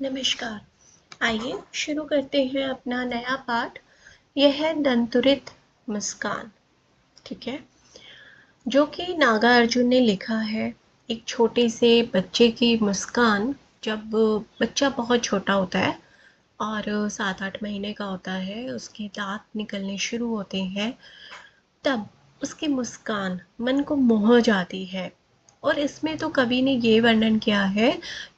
नमस्कार। आइए शुरू करते हैं अपना नया पाठ। यह है दंतुरित मुस्कान। ठीक है, जो कि नागार्जुन ने लिखा है। एक छोटे से बच्चे की मुस्कान, जब बच्चा बहुत छोटा होता है और 7-8 महीने का होता है, उसके दांत निकलने शुरू होते हैं, तब उसकी मुस्कान मन को मोह जाती है। और इसमें तो कवि ने ये वर्णन किया है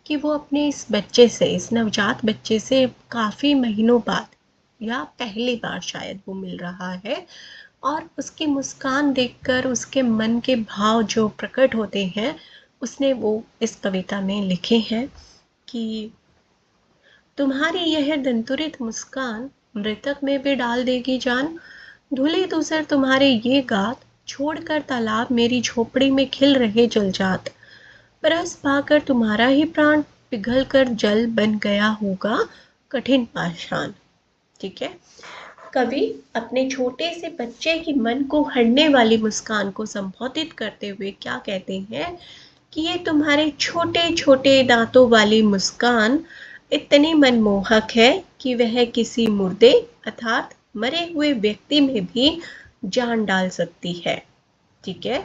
कि वो अपने इस बच्चे से, इस नवजात बच्चे से काफ़ी महीनों बाद या पहली बार शायद वो मिल रहा है, और उसकी मुस्कान देखकर उसके मन के भाव जो प्रकट होते हैं, उसने वो इस कविता में लिखे हैं कि तुम्हारी यह दंतुरित मुस्कान मृतक में भी डाल देगी जान। धुले दूसर तुम्हारे ये गात, छोड़कर तालाब मेरी झोपड़ी में खिल रहे जलजात। बरस पाकर तुम्हारा ही प्राण पिघल कर जल बन गया होगा कठिन पाषाण। ठीक है, कवि अपने छोटे से बच्चे की मन को हरने वाली मुस्कान को संबोधित करते हुए क्या कहते हैं कि ये तुम्हारे छोटे छोटे दांतों वाली मुस्कान इतनी मनमोहक है कि वह किसी मुर्दे अर्थात मरे हुए व्यक्ति में भी जान डाल सकती है। ठीक है,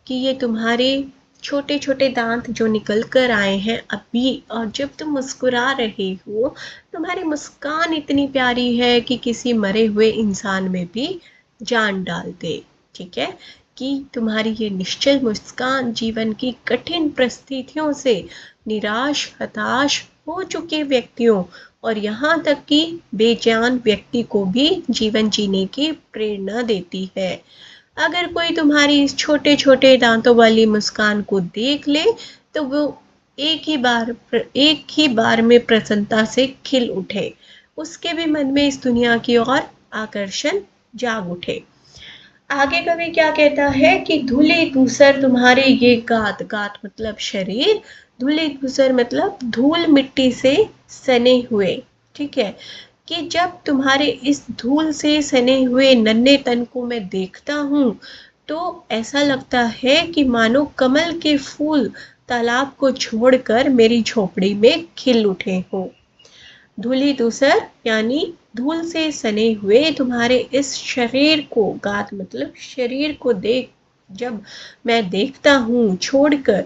कि ये तुम्हारे छोटे छोटे दांत जो निकल कर आए हैं अभी, और जब तुम मुस्कुरा रहे हो, तुम्हारी मुस्कान इतनी प्यारी है कि किसी मरे हुए इंसान में भी जान डाल दे। ठीक है, कि तुम्हारी ये निश्चल मुस्कान जीवन की कठिन परिस्थितियों से निराश हताश हो चुके व्यक्तियों और यहाँ तक कि बेजान व्यक्ति को भी जीवन जीने की प्रेरणा देती है। अगर कोई तुम्हारी इस छोटे छोटे दांतों वाली मुस्कान को देख ले तो वो एक ही बार में प्रसन्नता से खिल उठे, उसके भी मन में इस दुनिया की ओर आकर्षण जाग उठे। आगे कवि क्या कहता है कि धूले धूसर तुम्हारे ये गात, गात मतलब शरीर, धूले धूसर मतलब धूल मिट्टी से सने हुए। ठीक है, कि जब तुम्हारे इस धूल से सने हुए नन्हे तन को मैं देखता हूँ तो ऐसा लगता है कि मानो कमल के फूल तालाब को छोड़कर मेरी झोपड़ी में खिल उठे हों। धूली धूसर यानी धूल से सने हुए तुम्हारे इस शरीर को, गात मतलब शरीर को जब मैं देखता हूँ छोड़कर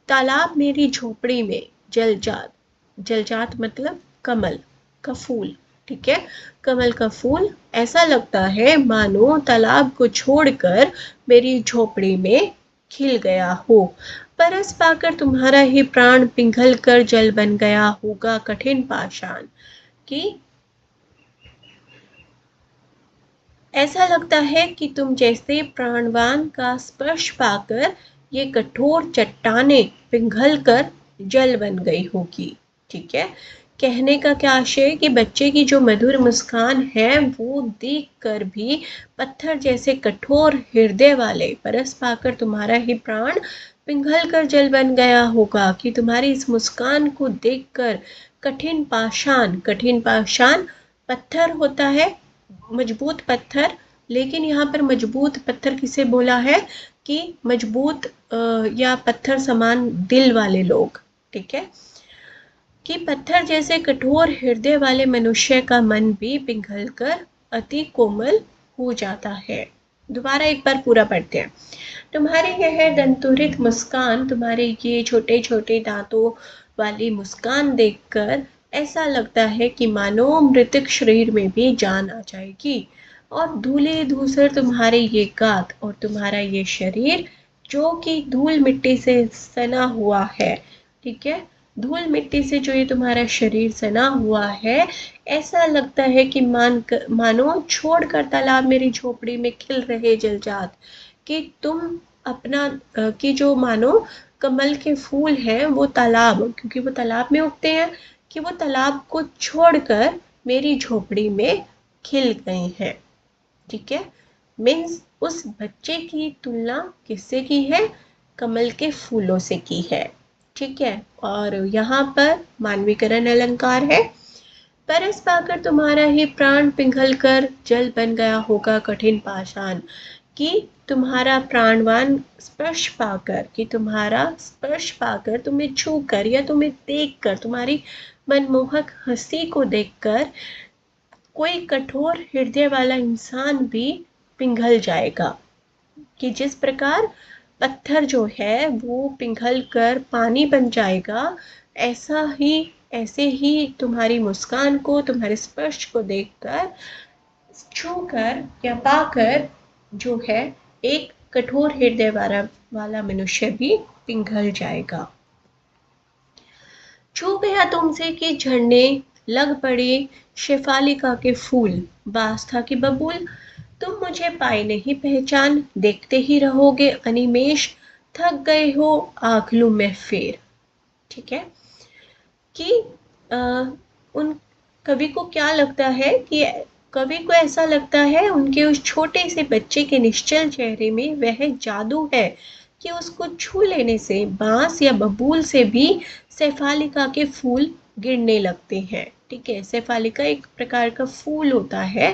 तालाब मेरी झोपड़ी में जलजात, जलजात मतलब कमल का फूल। ठीक है, कमल का फूल, ऐसा लगता है मानो तालाब को छोड़कर मेरी झोपड़ी में खिल गया हो। परस पाकर तुम्हारा ही प्राण पिघल कर जल बन गया होगा कठिन पाषाण। कि ऐसा लगता है कि तुम जैसे प्राणवान का स्पर्श पाकर ये कठोर चट्टाने पिघल कर जल बन गई होगी। ठीक है, कहने का क्या आशय कि बच्चे की जो मधुर मुस्कान है वो देख कर भी पत्थर जैसे कठोर हृदय वाले परस पाकर तुम्हारा ही प्राण पिघल कर जल बन गया होगा, कि तुम्हारी इस मुस्कान को देखकर कठिन पाषाण, कठिन पाषाण पत्थर होता है, मजबूत पत्थर, लेकिन यहाँ पर मजबूत पत्थर किसे बोला है कि मजबूत या पत्थर समान दिल वाले लोग। ठीक है, कि पत्थर जैसे कठोर हृदय वाले मनुष्य का मन भी पिघलकर अति कोमल हो जाता है। दोबारा एक बार पूरा पढ़ते हैं। तुम्हारी यह दंतुरित मुस्कान, तुम्हारे ये छोटे छोटे दांतों वाली मुस्कान देखकर ऐसा लगता है कि मानो मृतक शरीर में भी जान आ जाएगी। और धूले धूसर तुम्हारे ये गात और तुम्हारा ये शरीर जो कि धूल मिट्टी से सना हुआ है। ठीक है, धूल मिट्टी से जो ये तुम्हारा शरीर सना हुआ है, ऐसा लगता है कि मानो छोड़कर तालाब मेरी झोपड़ी में खिल रहे जलजात, कि तुम अपना कि जो मानो कमल के फूल हैं वो तालाब, क्योंकि वो तालाब में उगते हैं, कि वो तालाब को छोड़कर मेरी झोपड़ी में खिल गए हैं। ठीक है, मीन्स उस बच्चे की तुलना किससे की है? कमल के फूलों से की है। ठीक है, और यहाँ पर मानवीकरण अलंकार है। परस पाकर तुम्हारा ही प्राण पिघल कर जल बन गया होगा कठिन पाषाण, कि तुम्हारा प्राणवान स्पर्श पाकर, कि तुम्हारा स्पर्श पाकर, तुम्हें छू कर या तुम्हें देख कर, तुम्हारी मनमोहक हंसी को देखकर कोई कठोर हृदय वाला इंसान भी पिघल जाएगा। कि जिस प्रकार पत्थर जो है वो पिघल कर पानी बन जाएगा, ऐसे ही तुम्हारी मुस्कान को, तुम्हारे स्पर्श को देखकर, छूकर या पाकर जो है एक कठोर हृदय वाला मनुष्य भी पिघल जाएगा। छू गया तुमसे कि झड़ने लग पड़े शेफालिका के फूल, बास था कि बबूल, तुम मुझे पाए नहीं पहचान, देखते ही रहोगे अनिमेष, थक गए हो आँख लूं मैं फेर। ठीक है कि उन कवि को क्या लगता है कि कवि को ऐसा लगता है उनके उस छोटे से बच्चे के निश्चल चेहरे में वह जादू है कि उसको छू लेने से बांस या बबूल से भी शेफालिका के फूल गिरने लगते हैं। ठीक है, शेफालिका एक प्रकार का फूल होता है।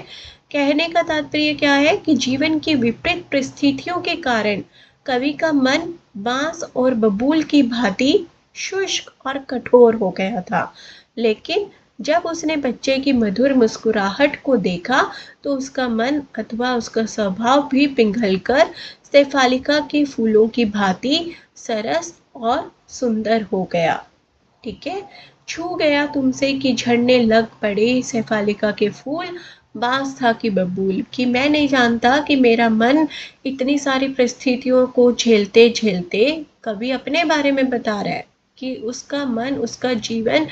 कहने का तात्पर्य क्या है कि जीवन की विपरीत परिस्थितियों के कारण कवि का मन बांस और बबूल की भांति शुष्क और कठोर हो गया था, लेकिन जब उसने बच्चे की मधुर मुस्कुराहट को देखा तो उसका मन अथवा उसका स्वभाव भी पिघलकर शेफालिका के फूलों की भांति सरस और सुंदर हो गया। ठीक है, छू गया तुमसे कि झड़ने लग पड़े शेफालिका के फूल, बांस था कि बबूल। कि मैं नहीं जानता कि मेरा मन इतनी सारी परिस्थितियों को झेलते झेलते, कवि अपने बारे में बता रहा है कि उसका मन, उसका जीवन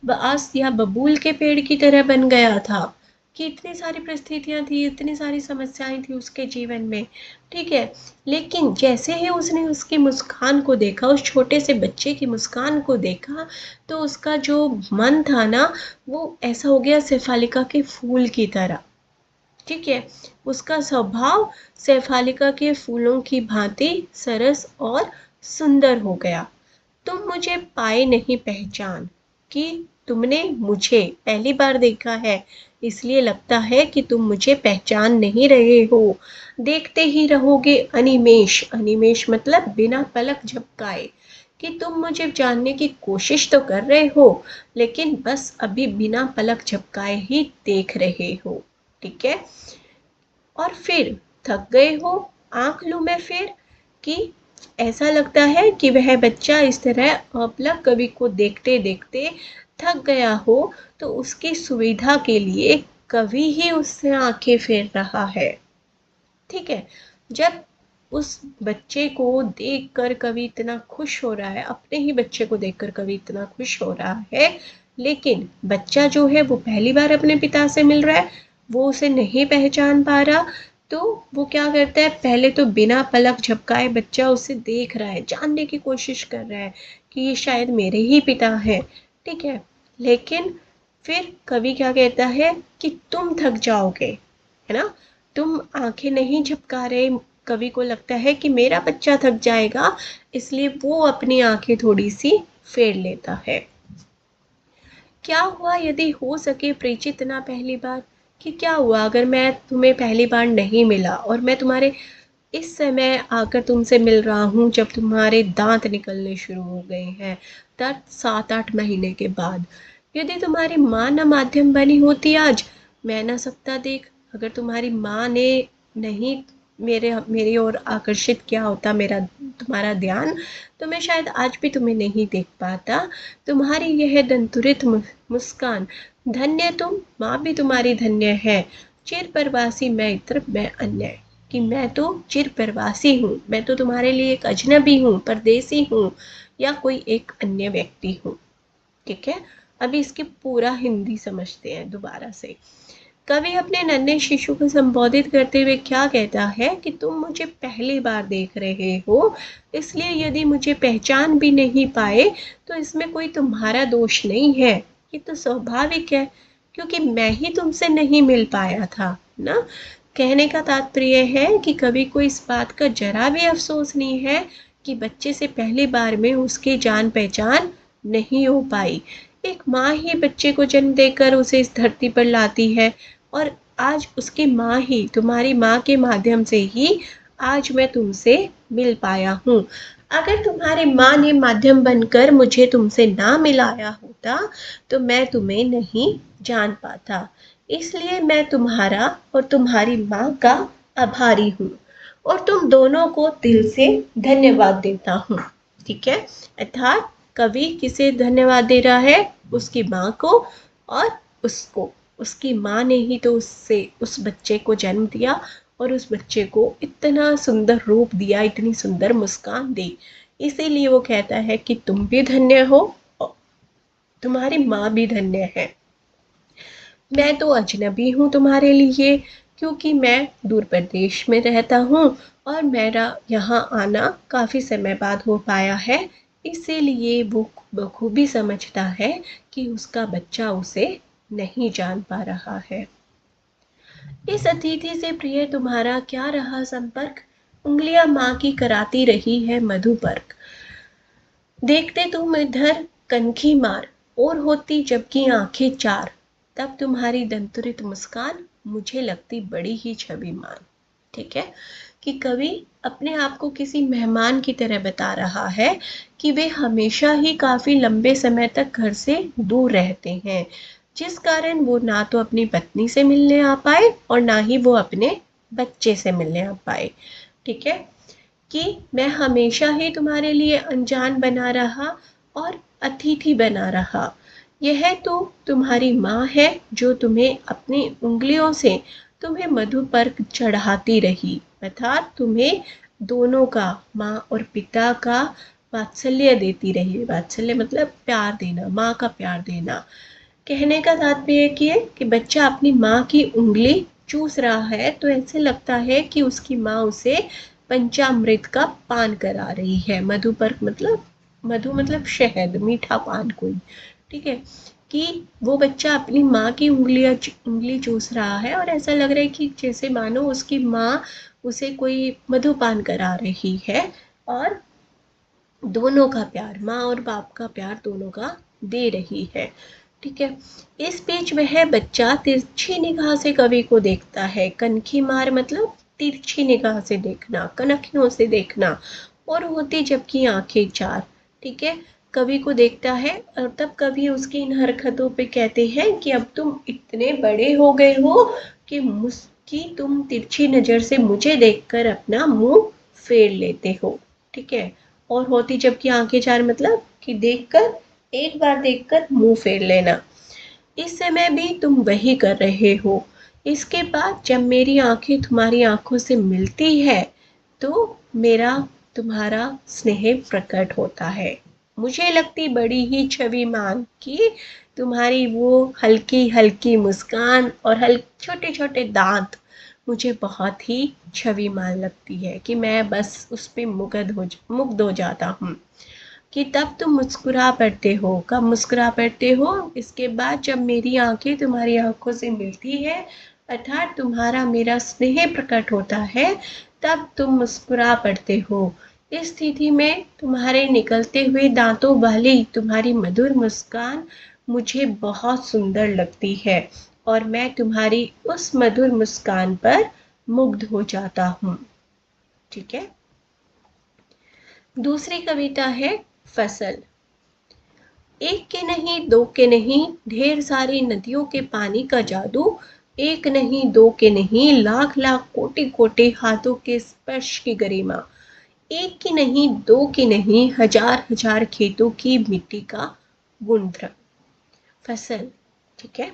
बांस या बबूल के पेड़ की तरह बन गया था, कि इतनी सारी परिस्थितियां थी, इतनी सारी समस्याएं थी उसके जीवन में। ठीक है, लेकिन जैसे ही उसने उसकी मुस्कान को देखा, उस छोटे से बच्चे की मुस्कान को देखा, तो उसका जो मन था ना, वो ऐसा हो गया शेफालिका के फूल की तरह। ठीक है, उसका स्वभाव शेफालिका के फूलों की भांति सरस और सुंदर हो गया। तुम मुझे पाए नहीं पहचान, कि तुमने मुझे पहली बार देखा है इसलिए लगता है कि तुम मुझे पहचान नहीं रहे हो, देखते ही रहोगे अनिमेष, अनिमेष मतलब बिना पलक झपकाए, कि तुम मुझे जानने की कोशिश तो कर रहे हो लेकिन बस अभी बिना पलक झपकाए ही देख रहे हो। ठीक है, और फिर थक गए हो आंख लूं मैं फिर, कि ऐसा लगता है कि वह बच्चा इस तरह अपलक कवि को देखते देखते थक गया हो, तो उसकी सुविधा के लिए कवि ही उससे आंखें फेर रहा है। ठीक है, जब उस बच्चे को देखकर कवि इतना खुश हो रहा है, अपने ही बच्चे को देखकर कवि इतना खुश हो रहा है, लेकिन बच्चा जो है वो पहली बार अपने पिता से मिल रहा है, वो उसे नहीं पहचान पा रहा, तो वो क्या करता है, पहले तो बिना पलक झपकाए बच्चा उसे देख रहा है, जानने की कोशिश कर रहा है कि ये शायद मेरे ही पिता है। ठीक है, लेकिन फिर कवि क्या कहता है कि तुम थक जाओगे, है ना, तुम आंखें नहीं झपका रहे। कवि को लगता है कि मेरा बच्चा थक जाएगा, इसलिए वो अपनी आंखें थोड़ी सी फेर लेता है। क्या हुआ यदि हो सके परिचित ना पहली बार, कि क्या हुआ अगर मैं तुम्हें पहली बार नहीं मिला और मैं तुम्हारे इस समय आकर तुमसे मिल रहा हूँ जब तुम्हारे दांत निकलने शुरू हो गए हैं, तब 7-8 महीने के बाद। यदि तुम्हारी माँ न माध्यम बनी होती आज, मैं न सकता देख, अगर तुम्हारी माँ ने नहीं मेरी ओर आकर्षित किया होता मेरा तुम्हारा ध्यान, तो मैं शायद आज भी तुम्हें नहीं देख पाता। तुम्हारी यह दंतुरित मुस्कान, धन्य तुम, माँ भी तुम्हारी धन्य है। चिर परवासी मैं इत्र मैं अन्य, कि मैं तो चिर प्रवासी हूँ, मैं तो तुम्हारे लिए एक अजनबी हूँ, परदेसी हूँ, या कोई एक अन्य व्यक्ति हूँ। ठीक है, अभी इसकी पूरा हिंदी समझते हैं दोबारा से। कवि अपने नन्हे शिशु को संबोधित करते हुए क्या कहता है कि तुम मुझे पहली बार देख रहे हो, इसलिए यदि मुझे पहचान भी नहीं पाए तो इसमें कोई तुम्हारा दोष नहीं है, ये तो स्वाभाविक है क्योंकि मैं ही तुमसे नहीं मिल पाया था ना। कहने का तात्पर्य है कि कवि को इस बात का जरा भी अफसोस नहीं है कि बच्चे से पहली बार में उसकी जान पहचान नहीं हो पाई। एक माँ ही बच्चे को जन्म देकर उसे इस धरती पर लाती है, और आज उसकी माँ ही, तुम्हारी माँ के माध्यम से ही आज मैं तुमसे मिल पाया हूँ। अगर तुम्हारी माँ ने माध्यम बनकर मुझे तुमसे ना मिलाया होता तो मैं तुम्हें नहीं जान पाता। इसलिए मैं तुम्हारा और तुम्हारी माँ का आभारी हूँ और तुम दोनों को दिल से धन्यवाद देता हूँ। ठीक है, अर्थात कवि किसे धन्यवाद दे रहा है? उसकी माँ को, और उसको उसकी माँ ने ही तो उससे उस बच्चे को जन्म दिया और उस बच्चे को इतना सुंदर रूप दिया, इतनी सुंदर मुस्कान दी। इसीलिए वो कहता है कि तुम भी धन्य हो और तुम्हारी माँ भी धन्य है। मैं तो अजनबी हूँ तुम्हारे लिए, क्योंकि मैं दूर प्रदेश में रहता हूँ और मेरा यहाँ आना काफ़ी समय बाद हो पाया है। इसीलिए वो बखूबी समझता है कि उसका बच्चा उसे नहीं जान पा रहा है। इस अतिथि से प्रिय तुम्हारा क्या रहा संपर्क? उंगलियां माँ की कराती रही है मधुपर्क। देखते तुम इधर कनखी मार और होती जबकि आंखें चार, तब तुम्हारी दंतुरित मुस्कान मुझे लगती बड़ी ही छविमान। ठीक है, कि कवि अपने आप को किसी मेहमान की तरह बता रहा है कि वे हमेशा ही काफी लंबे समय तक घर से दूर रहते हैं, जिस कारण वो ना तो अपनी पत्नी से मिलने आ पाए और ना ही वो अपने बच्चे से मिलने आ पाए। ठीक है, कि मैं हमेशा ही तुम्हारे लिए अनजान बना रहा और अतिथि बना रहा। यह तो तुम्हारी माँ है जो तुम्हें अपनी उंगलियों से तुम्हें मधुपर्क चढ़ाती रही, अर्थात तुम्हें दोनों का, माँ और पिता का वात्सल्य देती रही। वात्सल्य मतलब प्यार देना, माँ का प्यार देना। कहने का तात्पर्य कि बच्चा अपनी माँ की उंगली चूस रहा है तो ऐसे लगता है कि उसकी माँ उसे पंचामृत का पान करा रही है। मधुपर्क मतलब, मधु मतलब शहद, मीठा पान कोई। ठीक है, कि वो बच्चा अपनी माँ की उंगली चूस रहा है और ऐसा लग रहा है कि जैसे मानो उसकी माँ उसे कोई मधुपान करा रही है और दोनों का प्यार, माँ और बाप का प्यार दोनों का दे रही है। ठीक है, इस बीच वह बच्चा तिरछी निगाह से कवि को देखता है। कनखी मार मतलब तिरछी निगाह से देखना, कनखियों से देखना, और होती जबकि आंखें चार। ठीक है, कवि को देखता है और तब कवि उसकी इन हरकतों पे कहते हैं कि अब तुम इतने बड़े हो गए हो कि तुम तिरछी नजर से मुझे देखकर अपना मुंह फेर लेते हो। ठीक है, और होती जबकि आंखें चार मतलब कि देखकर, एक बार देखकर मुंह फेर लेना। इस समय भी तुम वही कर रहे हो। इसके बाद जब मेरी आंखें तुम्हारी आंखों से मिलती है तो मेरा तुम्हारा स्नेह प्रकट होता है। मुझे लगती बड़ी ही छविमान कि तुम्हारी वो हल्की हल्की मुस्कान और छोटे छोटे दांत मुझे बहुत ही छविमान लगती है कि मैं बस उस पे मुग्ध हो जाता हूँ। कि तब तुम मुस्कुरा पड़ते हो। कब मुस्कुरा पड़ते हो? इसके बाद जब मेरी आंखें तुम्हारी आंखों से मिलती है, अर्थात तुम्हारा मेरा स्नेह प्रकट होता है, तब तुम मुस्कुरा पड़ते हो। इस स्थिति में तुम्हारे निकलते हुए दांतों वाली तुम्हारी मधुर मुस्कान मुझे बहुत सुंदर लगती है और मैं तुम्हारी उस मधुर मुस्कान पर मुग्ध हो जाता हूँ। ठीक है, दूसरी कविता है फसल। एक के नहीं, दो के नहीं, ढेर सारी नदियों के पानी का जादू। एक नहीं, दो के नहीं, लाख लाख कोटि कोटि हाथों के स्पर्श की गरिमा। एक की नहीं, दो की नहीं, हजार हजार खेतों की मिट्टी का गुणधर्म। फसल, ठीक है,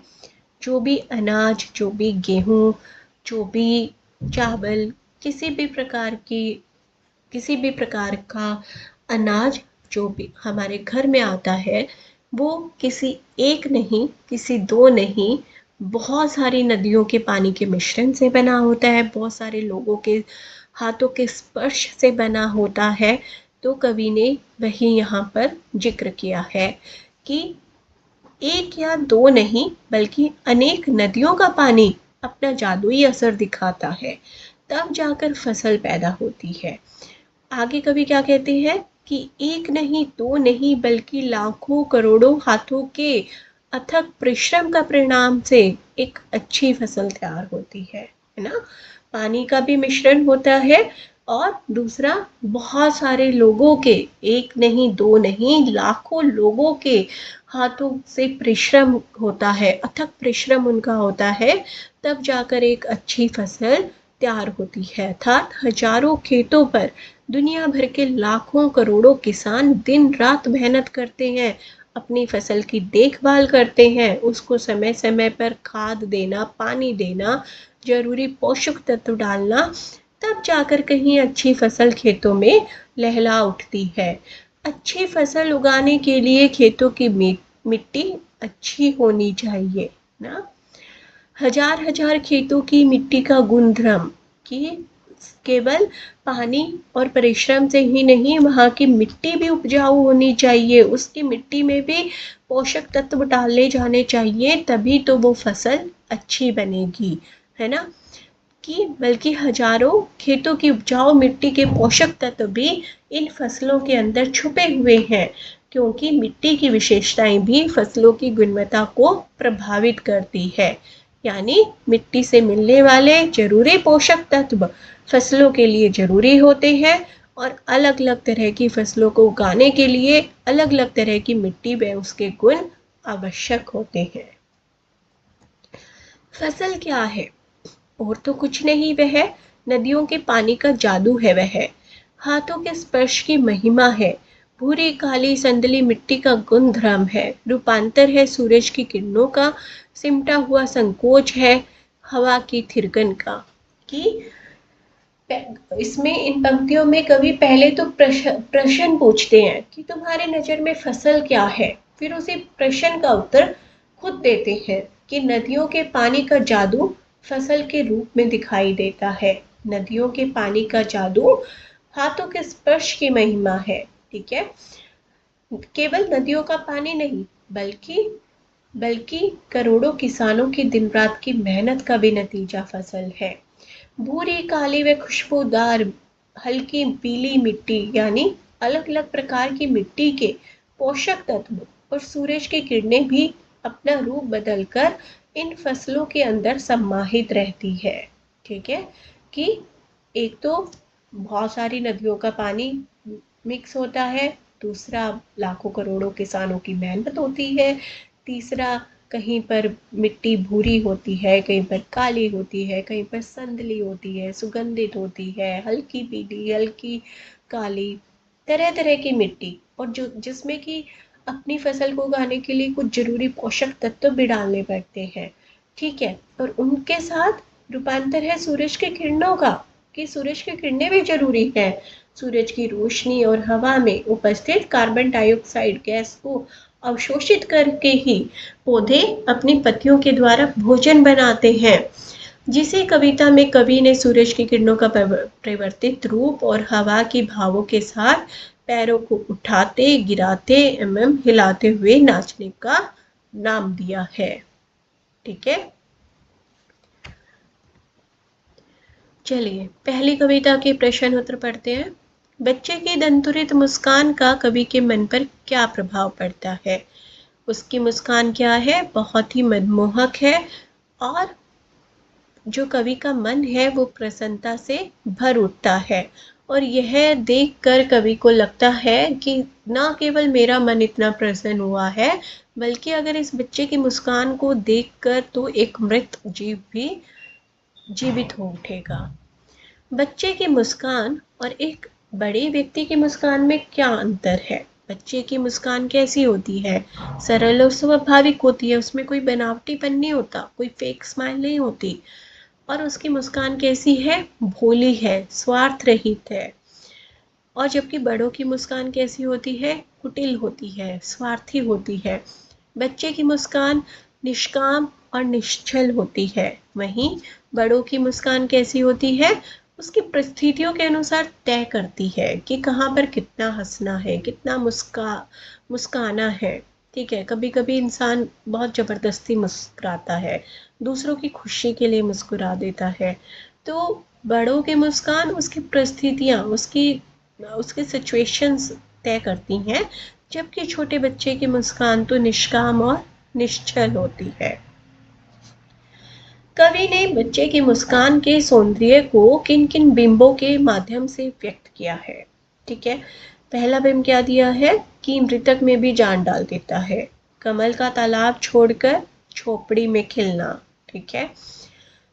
जो भी अनाज, जो भी गेहूं, जो भी चावल, किसी भी प्रकार की, किसी भी प्रकार का अनाज जो भी हमारे घर में आता है वो किसी एक नहीं, किसी दो नहीं, बहुत सारी नदियों के पानी के मिश्रण से बना होता है, बहुत सारे लोगों के हाथों के स्पर्श से बना होता है। तो कवि ने वही यहाँ पर जिक्र किया है कि एक या दो नहीं बल्कि अनेक नदियों का पानी अपना जादुई असर दिखाता है, तब जाकर फसल पैदा होती है। आगे कवि क्या कहते हैं कि एक नहीं, दो नहीं, बल्कि लाखों करोड़ों हाथों के अथक परिश्रम का परिणाम से एक अच्छी फसल तैयार होती है ना। पानी का भी मिश्रण होता है और दूसरा बहुत सारे लोगों के, एक नहीं दो नहीं लाखों लोगों के हाथों से परिश्रम होता है, अथक परिश्रम उनका होता है, तब जाकर एक अच्छी फसल तैयार होती है। अर्थात हजारों खेतों पर दुनिया भर के लाखों करोड़ों किसान दिन रात मेहनत करते हैं, अपनी फसल की देखभाल करते हैं, उसको समय समय पर खाद देना, पानी देना, जरूरी पोषक तत्व डालना, तब जाकर कहीं अच्छी फसल खेतों में लहला उठती है। अच्छी फसल उगाने के लिए खेतों की मिट्टी अच्छी होनी चाहिए ना। हजार हजार खेतों की मिट्टी का गुणधर्म कि केवल पानी और परिश्रम से ही नहीं, वहाँ की मिट्टी भी उपजाऊ होनी चाहिए, उसकी मिट्टी में भी पोषक तत्व डाले जाने चाहिए, तभी तो वो फसल अच्छी बनेगी, है ना। कि बल्कि हजारों खेतों की उपजाऊ मिट्टी के पोषक तत्व भी इन फसलों के अंदर छुपे हुए हैं, क्योंकि मिट्टी की विशेषताएं भी फसलों की गुणवत्ता को प्रभावित करती है। यानी मिट्टी से मिलने वाले जरूरी पोषक तत्व फसलों के लिए जरूरी होते हैं, और अलग अलग तरह की फसलों को उगाने के लिए अलग अलग तरह की मिट्टी व उसके गुण आवश्यक होते हैं। फसल क्या है? और तो कुछ नहीं, वह नदियों के पानी का जादू है, वह हाथों के स्पर्श की महिमा है, भूरी काली संदली मिट्टी का गुणधर्म है, रूपांतर है सूरज की किरणों का, सिमटा हुआ संकोच है हवा की थिरकन का। कि इसमें इन पंक्तियों में कवि पहले तो प्रश्न पूछते हैं कि तुम्हारे नजर में फसल क्या है, फिर उसी प्रश्न का उत्तर खुद देते हैं कि नदियों के पानी का जादू फसल के रूप में दिखाई देता है। नदियों के पानी का जादू हाथों के स्पर्श की महिमा है। ठीक है, केवल नदियों का पानी नहीं, बल्कि बल्कि करोड़ों किसानों की दिन रात की मेहनत का भी नतीजा फसल है। भूरी काली व खुशबूदार हल्की पीली मिट्टी, यानी अलग अलग प्रकार की मिट्टी के पोषक तत्व और सूरज की किरणें भी अपना रूप बदलकर इन फसलों के अंदर समाहित रहती है। ठीक है, कि एक तो बहुत सारी नदियों का पानी मिक्स होता है, दूसरा लाखों करोड़ों किसानों की मेहनत होती है, तीसरा कहीं पर मिट्टी भूरी होती है, कहीं पर काली होती है, कहीं पर संदली होती है, सुगंधित होती है, हल्की पीली, हल्की काली, तरह तरह की मिट्टी, और जो जिसमें कि अपनी फसल को उगाने के लिए कुछ जरूरी पोषक तत्व भी डालने पड़ते हैं। ठीक है, और उनके साथ रूपांतर है सूरज की किरणों का, कि सूरज की किरणें भी जरूरी है। सूरज की रोशनी और हवा में उपस्थित कार्बन डाइऑक्साइड गैस को अवशोषित करके ही पौधे अपनी पत्तियों के द्वारा भोजन बनाते हैं, जिसे कविता में कवि ने सूरज की किरणों का परिवर्तित रूप और हवा की भावों के साथ पैरों को उठाते, गिराते एवं हिलाते हुए नाचने का नाम दिया है। ठीक है, चलिए पहली कविता के प्रश्न उत्तर पढ़ते हैं। बच्चे की दंतुरित मुस्कान का कवि के मन पर क्या प्रभाव पड़ता है? उसकी मुस्कान क्या है? बहुत ही मनमोहक है, और जो कवि का मन है वो प्रसन्नता से भर उठता है, और यह देखकर कवि को लगता है कि ना केवल मेरा मन इतना प्रसन्न हुआ है, बल्कि अगर इस बच्चे की मुस्कान को देखकर तो एक मृत जीव भी जीवित हो उठेगा। बच्चे की मुस्कान और एक बड़े व्यक्ति की मुस्कान में क्या अंतर है? बच्चे की मुस्कान कैसी होती है? सरल और स्वाभाविक होती है, उसमें कोई बनावटीपन नहीं होता, कोई फेक स्माइल नहीं होती। और उसकी मुस्कान कैसी है? भोली है, स्वार्थ रहित है। और जबकि बड़ों की मुस्कान कैसी होती है? कुटिल होती है, स्वार्थी होती है। बच्चे की मुस्कान निष्काम और निश्चल होती है, वहीं बड़ों की मुस्कान कैसी होती है? उसकी परिस्थितियों के अनुसार तय करती है कि कहाँ पर कितना हंसना है, कितना मुस्काना है। ठीक है, कभी कभी इंसान बहुत ज़बरदस्ती मुस्कुराता है, दूसरों की खुशी के लिए मुस्कुरा देता है। तो बड़ों की मुस्कान उसकी परिस्थितियाँ, उसकी सिचुएशंस तय करती हैं, जबकि छोटे बच्चे की मुस्कान तो निष्काम और निश्चल होती है। कवि ने बच्चे की मुस्कान के सौंदर्य को किन किन बिंबों के माध्यम से व्यक्त किया है? ठीक है, पहला बिंब क्या दिया है कि मृतक में भी जान डाल देता है, कमल का तालाब छोड़कर झोपड़ी में खिलना। ठीक है,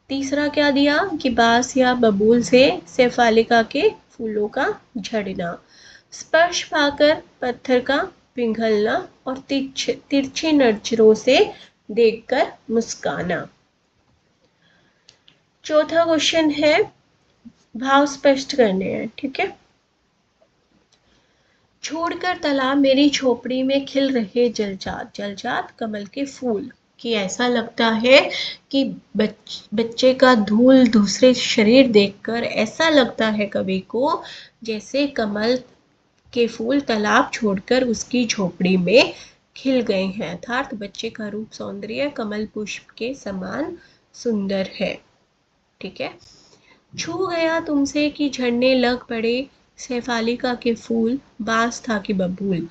तीसरा क्या दिया कि बांस या बबूल से शेफालिका के फूलों का झड़ना, स्पर्श पाकर पत्थर का पिघलना और तिरछी नजरों से देखकर मुस्काना। चौथा क्वेश्चन है, भाव स्पष्ट करने हैं। ठीक है, छोड़कर तालाब मेरी झोपड़ी में खिल रहे जलजात जलजात कमल के फूल। कि ऐसा लगता है कि बच्चे का धूल दूसरे शरीर देखकर ऐसा लगता है कवि को जैसे कमल के फूल तालाब छोड़कर उसकी झोपड़ी में खिल गए हैं, अर्थात बच्चे का रूप सौंदर्य कमल पुष्प के समान सुंदर है। ठीक है, छू गया तुमसे कि झड़ने लग पड़े शेफालिका के फूल, बांस था कि बबूल।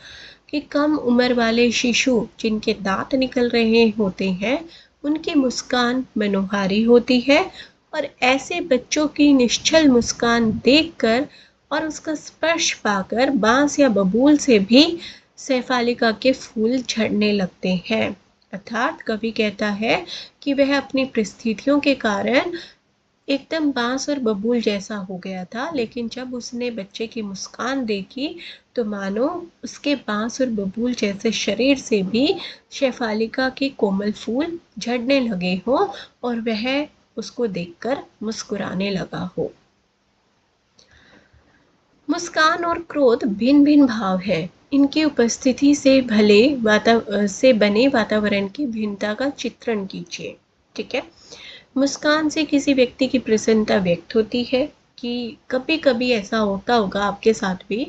कि कम उम्र वाले शिशु जिनके दांत निकल रहे होते हैं उनकी मुस्कान मनोहारी होती है, और ऐसे बच्चों की निश्चल मुस्कान देखकर और उसका स्पर्श पाकर बांस या बबूल से भी शेफालिका के फूल झड़ने लगते हैं। अर्थात कवि कहता है कि वह अपनी परिस्थितियों के कारण एकदम बांस और बबूल जैसा हो गया था, लेकिन जब उसने बच्चे की मुस्कान देखी तो मानो उसके बांस और बबूल जैसे शरीर से भी शेफालिका के कोमल फूल झड़ने लगे हो और वह उसको देखकर मुस्कुराने लगा हो। मुस्कान और क्रोध भिन्न भिन्न भाव है, इनकी उपस्थिति से बने वातावरण की भिन्नता का चित्रण कीजिए। ठीक है, मुस्कान से किसी व्यक्ति की प्रसन्नता व्यक्त होती है। कि कभी कभी ऐसा होता होगा आपके साथ भी,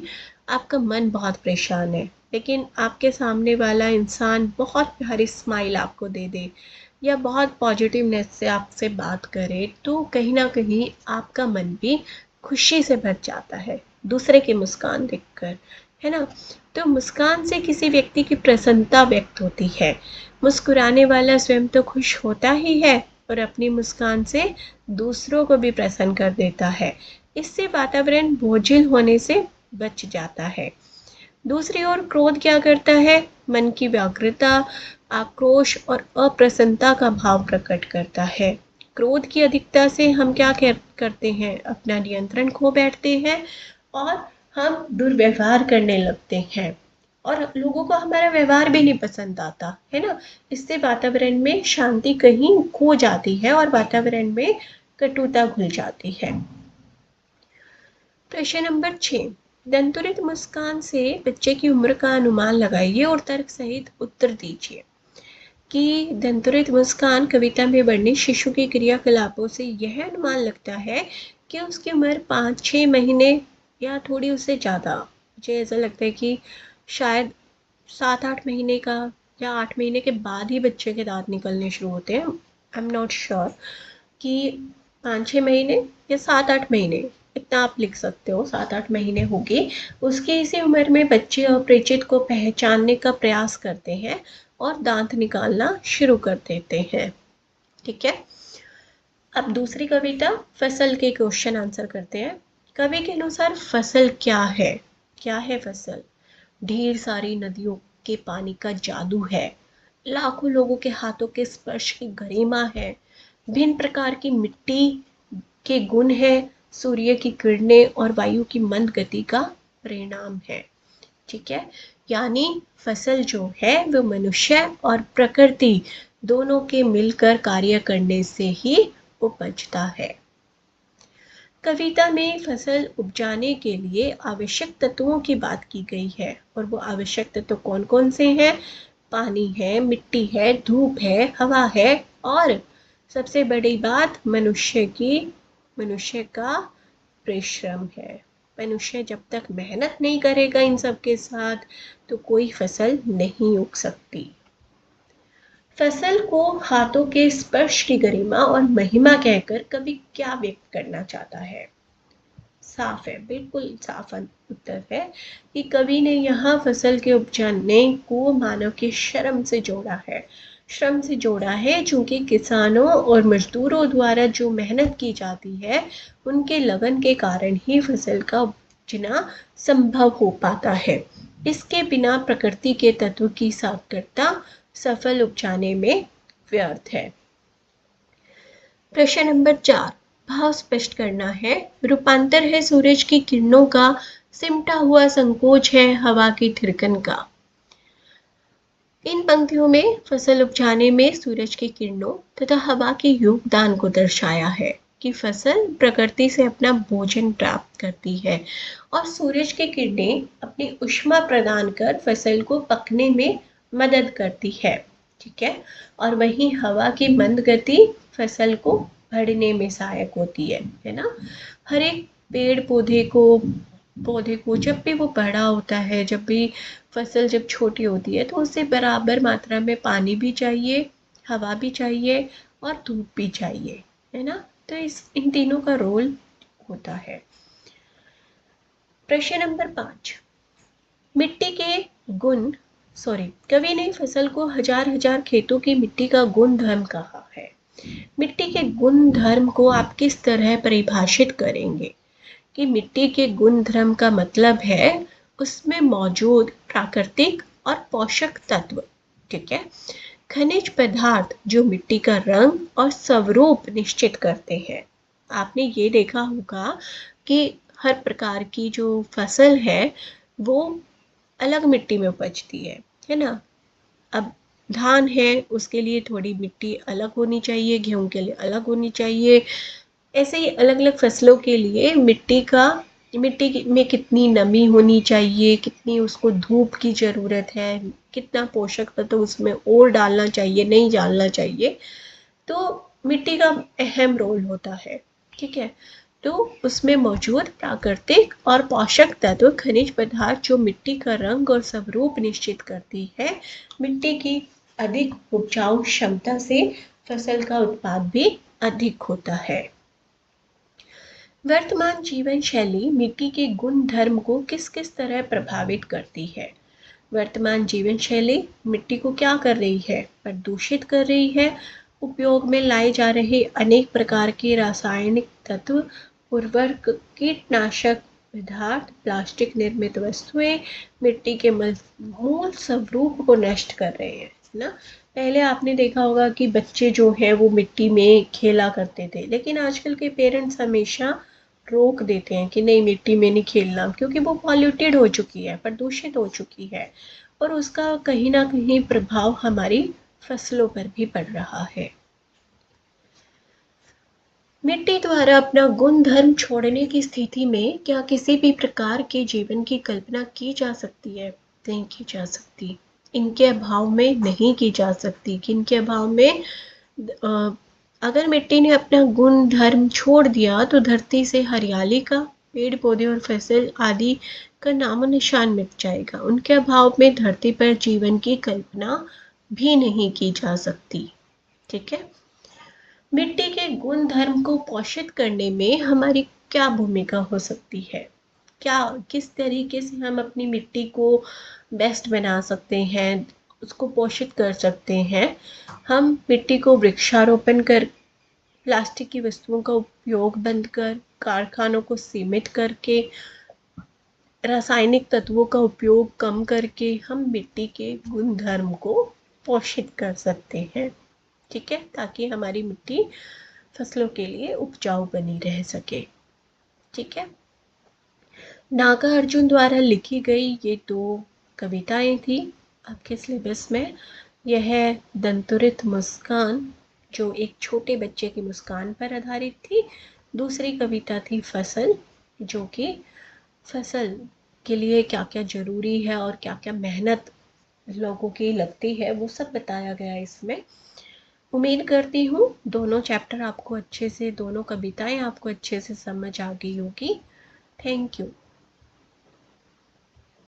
आपका मन बहुत परेशान है लेकिन आपके सामने वाला इंसान बहुत प्यारी स्माइल आपको दे दे या बहुत पॉजिटिवनेस से आपसे बात करे तो कहीं ना कहीं आपका मन भी खुशी से भर जाता है दूसरे की मुस्कान देखकर, है ना। तो मुस्कान से किसी व्यक्ति की प्रसन्नता व्यक्त होती है। मुस्कुराने वाला स्वयं तो खुश होता ही है और अपनी मुस्कान से दूसरों को भी प्रसन्न कर देता है। इससे वातावरण बोझिल होने से बच जाता है। दूसरी ओर क्रोध क्या करता है, मन की व्याकुलता, आक्रोश और अप्रसन्नता का भाव प्रकट करता है। क्रोध की अधिकता से हम क्या करते हैं, अपना नियंत्रण खो बैठते हैं और हम दुर्व्यवहार करने लगते हैं और लोगों को हमारा व्यवहार भी नहीं पसंद आता, है ना। इससे वातावरण में शांति कहीं खो जाती है और वातावरण में कटुता घुल जाती है। प्रश्न नंबर 6, दंतुरित मुस्कान से बच्चे की उम्र का अनुमान लगाइए और तर्क सहित उत्तर दीजिए। कि दंतुरित मुस्कान कविता में वर्णित शिशु के क्रियाकलापों से यह अनुमान लगता है कि उसकी उम्र 5-6 महीने या थोड़ी उससे ज़्यादा, मुझे ऐसा लगता है कि शायद 7-8 महीने का या 8 महीने के बाद ही बच्चे के दांत निकलने शुरू होते हैं। आई एम नॉट श्योर कि 5-6 महीने या 7-8 महीने, इतना आप लिख सकते हो, 7-8 महीने होगी। उसकी इसी उम्र में बच्चे अपरिचित को पहचानने का प्रयास करते हैं और दांत निकालना शुरू कर देते हैं। ठीक है, अब दूसरी कविता फसल के क्वेश्चन आंसर करते हैं। कवि के अनुसार फसल क्या है? क्या है फसल? ढेर सारी नदियों के पानी का जादू है, लाखों लोगों के हाथों के स्पर्श की गरिमा है, भिन्न प्रकार की मिट्टी के गुण है, सूर्य की किरणें और वायु की मंद गति का परिणाम है। ठीक है, यानी फसल जो है वो मनुष्य और प्रकृति दोनों के मिलकर कार्य करने से ही उपजता है। कविता में फसल उपजाने के लिए आवश्यक तत्वों की बात की गई है और वो आवश्यक तत्व कौन कौन से हैं? पानी है, मिट्टी है, धूप है, हवा है और सबसे बड़ी बात मनुष्य का परिश्रम है। मनुष्य जब तक मेहनत नहीं करेगा इन सब के साथ तो कोई फसल नहीं उग सकती। फसल को हाथों के स्पर्श की गरिमा और महिमा कहकर कवि क्या व्यक्त करना चाहता है? साफ है, बिल्कुल साफ उत्तर है कि कवि ने यहाँ फसल के उपजाने को मानव के श्रम से जोड़ा है। श्रम से जोड़ा है, चूंकि किसानों और मजदूरों द्वारा जो मेहनत की जाती है उनके लगन के कारण ही फसल का उपजना संभव हो पाता है। इसके बिना प्रकृति के तत्व की सार्थकता सफल उपजाने में व्यर्थ है। प्रश्न नंबर 4, भाव स्पष्ट करना है। रूपांतर है सूरज की किरणों का, सिमटा हुआ संकोच है हवा की थिरकन का। इन पंक्तियों में फसल उपजाने में सूरज की किरणों तथा हवा के योगदान को दर्शाया है कि फसल प्रकृति से अपना भोजन प्राप्त करती है और सूरज की किरणें अपनी ऊष्मा प्रदान कर फसल को पकने में मदद करती है। ठीक है, और वहीं हवा की मंद गति फसल को बढ़ने में सहायक होती है ना। हर एक पेड़ पौधे को जब भी वो बड़ा होता है, जब भी फसल जब छोटी होती है तो उसे बराबर मात्रा में पानी भी चाहिए, हवा भी चाहिए और धूप भी चाहिए, है ना। तो इन तीनों का रोल होता है। प्रश्न नंबर 5, मिट्टी के गुण कवि ने फसल को हजार हजार खेतों की मिट्टी का गुण धर्म कहा है। मिट्टी के गुण धर्म को आप किस तरह परिभाषित करेंगे कि मिट्टी के गुण धर्म का मतलब है उसमें मौजूद प्राकृतिक और पोषक तत्व। ठीक है, खनिज पदार्थ जो मिट्टी का रंग और स्वरूप निश्चित करते हैं। आपने ये देखा होगा कि हर प्रकार की जो फसल है वो अलग मिट्टी में उपजती है ना। अब धान है उसके लिए थोड़ी मिट्टी अलग होनी चाहिए, गेहूं के लिए अलग होनी चाहिए। ऐसे ही अलग अलग फसलों के लिए मिट्टी में कितनी नमी होनी चाहिए, कितनी उसको धूप की ज़रूरत है, कितना पोषक तत्व उसमें और डालना चाहिए, नहीं डालना चाहिए, तो मिट्टी का अहम रोल होता है। ठीक है, तो उसमें मौजूद प्राकृतिक और पोषक तत्व खनिज पदार्थ जो मिट्टी का रंग और स्वरूप निश्चित करती है। मिट्टी की अधिक उपजाऊ क्षमता से फसल का उत्पाद भी अधिक होता है। वर्तमान जीवन शैली मिट्टी के गुण धर्म को किस किस तरह प्रभावित करती है। वर्तमान जीवन शैली मिट्टी को क्या कर रही है, प्रदूषित कर रही है। उपयोग में लाए जा रहे अनेक प्रकार के रासायनिक तत्व, उर्वरक, कीटनाशक पदार्थ, प्लास्टिक निर्मित वस्तुएं मिट्टी के मूल स्वरूप को नष्ट कर रहे हैं ना। पहले आपने देखा होगा कि बच्चे जो हैं वो मिट्टी में खेला करते थे, लेकिन आजकल के पेरेंट्स हमेशा रोक देते हैं कि नहीं मिट्टी में नहीं खेलना, क्योंकि वो पॉल्यूटेड हो चुकी है, प्रदूषित हो चुकी है और उसका कहीं ना कहीं प्रभाव हमारी फसलों पर भी पड़ रहा है। मिट्टी द्वारा अपना गुण धर्म छोड़ने की स्थिति में क्या किसी भी प्रकार के जीवन की कल्पना की जा सकती है? नहीं की जा सकती। इनके अभाव में नहीं की जा सकती। किनके अभाव में? अगर मिट्टी ने अपना गुण धर्म छोड़ दिया तो धरती से हरियाली का, पेड़ पौधे और फसल आदि का नामो निशान मिट जाएगा। उनके अभाव में धरती पर जीवन की कल्पना भी नहीं की जा सकती। ठीक है, मिट्टी के गुण धर्म को पोषित करने में हमारी क्या भूमिका हो सकती है? किस तरीके से हम अपनी मिट्टी को बेस्ट बना सकते हैं, उसको पोषित कर सकते हैं? हम मिट्टी को वृक्षारोपण कर, प्लास्टिक की वस्तुओं का उपयोग बंद कर, कारखानों को सीमित करके, रासायनिक तत्वों का उपयोग कम करके हम मिट्टी के गुण धर्म को पोषित कर सकते हैं। ठीक है, ताकि हमारी मिट्टी फसलों के लिए उपजाऊ बनी रह सके। ठीक है, नागार्जुन द्वारा लिखी गई ये 2 कविताएं थी आपके सिलेबस में। यह है दंतुरित मुस्कान, जो एक छोटे बच्चे की मुस्कान पर आधारित थी। दूसरी कविता थी फसल, जो कि फसल के लिए क्या क्या ज़रूरी है और क्या क्या मेहनत लोगों की लगती है वो सब बताया गया इसमें। उम्मीद करती हूँ दोनों चैप्टर आपको अच्छे से, दोनों कविताएं आपको अच्छे से समझ आ गई होगी। Thank you.